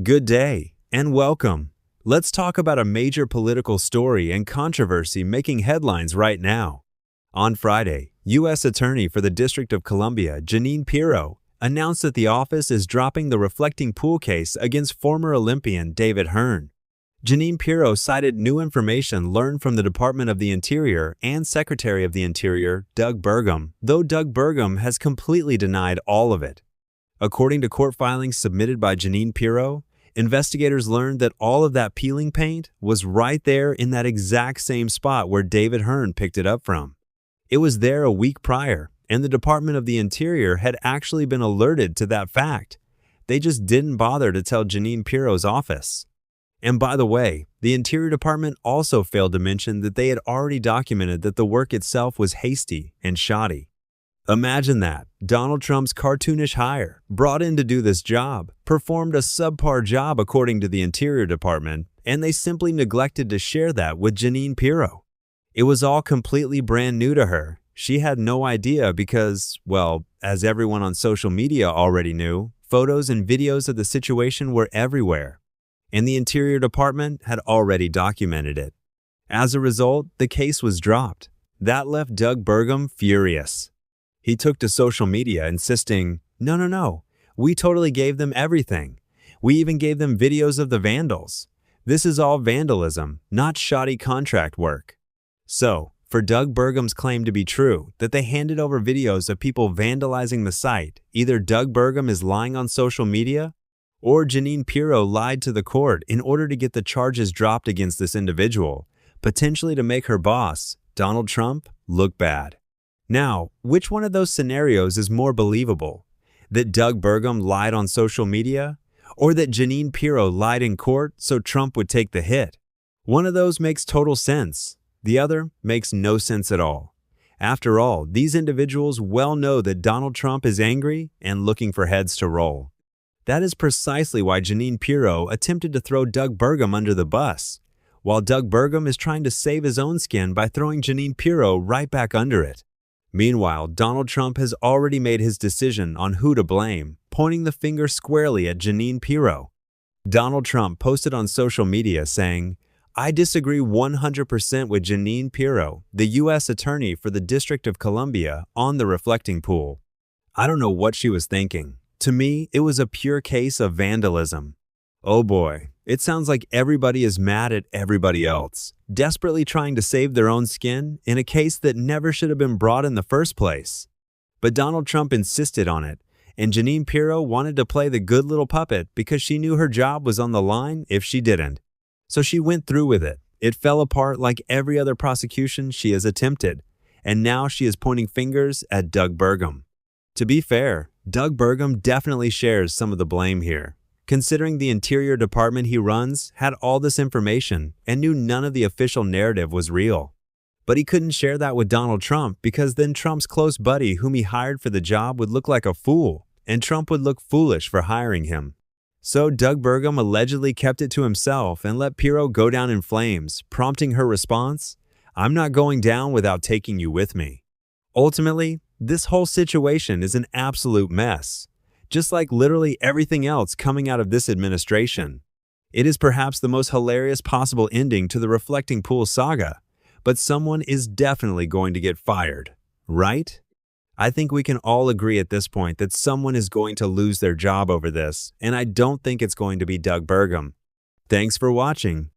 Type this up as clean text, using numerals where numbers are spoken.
Good day, and welcome. Let's talk about a major political story and controversy making headlines right now. On Friday, U.S. Attorney for the District of Columbia, Jeanine Pirro, announced that the office is dropping the reflecting pool case against former Olympian David Hearn. Jeanine Pirro cited new information learned from the Department of the Interior and Secretary of the Interior, Doug Burgum, though Doug Burgum has completely denied all of it. According to court filings submitted by Jeanine Pirro, investigators learned that all of that peeling paint was right there in that exact same spot where David Hearn picked it up from. It was there a week prior, and the Department of the Interior had actually been alerted to that fact. They just didn't bother to tell Jeanine Pirro's office. And by the way, the Interior Department also failed to mention that they had already documented that the work itself was hasty and shoddy. Imagine that. Donald Trump's cartoonish hire, brought in to do this job, performed a subpar job according to the Interior Department, and they simply neglected to share that with Jeanine Pirro. It was all completely brand new to her. She had no idea because, well, as everyone on social media already knew, photos and videos of the situation were everywhere, and the Interior Department had already documented it. As a result, the case was dropped. That left Doug Burgum furious. He took to social media insisting, No, we totally gave them everything. We even gave them videos of the vandals. This is all vandalism, not shoddy contract work. So, for Doug Burgum's claim to be true, that they handed over videos of people vandalizing the site, either Doug Burgum is lying on social media, or Jeanine Pirro lied to the court in order to get the charges dropped against this individual, potentially to make her boss, Donald Trump, look bad. Now, which one of those scenarios is more believable? That Doug Burgum lied on social media? Or that Jeanine Pirro lied in court so Trump would take the hit? One of those makes total sense. The other makes no sense at all. After all, these individuals well know that Donald Trump is angry and looking for heads to roll. That is precisely why Jeanine Pirro attempted to throw Doug Burgum under the bus, while Doug Burgum is trying to save his own skin by throwing Jeanine Pirro right back under it. Meanwhile, Donald Trump has already made his decision on who to blame, pointing the finger squarely at Jeanine Pirro. Donald Trump posted on social media saying, I disagree 100% with Jeanine Pirro, the U.S. Attorney for the District of Columbia, on the reflecting pool. I don't know what she was thinking. To me, it was a pure case of vandalism. Oh boy, it sounds like everybody is mad at everybody else, desperately trying to save their own skin in a case that never should have been brought in the first place. But Donald Trump insisted on it, and Jeanine Pirro wanted to play the good little puppet because she knew her job was on the line if she didn't. So she went through with it. It fell apart like every other prosecution she has attempted, and now she is pointing fingers at Doug Burgum. To be fair, Doug Burgum definitely shares some of the blame here, considering the Interior Department he runs had all this information and knew none of the official narrative was real. But he couldn't share that with Donald Trump because then Trump's close buddy whom he hired for the job would look like a fool, and Trump would look foolish for hiring him. So Doug Burgum allegedly kept it to himself and let Pirro go down in flames, prompting her response, I'm not going down without taking you with me. Ultimately, this whole situation is an absolute mess. Just like literally everything else coming out of this administration. It is perhaps the most hilarious possible ending to the reflecting pool saga, but someone is definitely going to get fired, right? I think we can all agree at this point that someone is going to lose their job over this, and I don't think it's going to be Doug Burgum. Thanks for watching.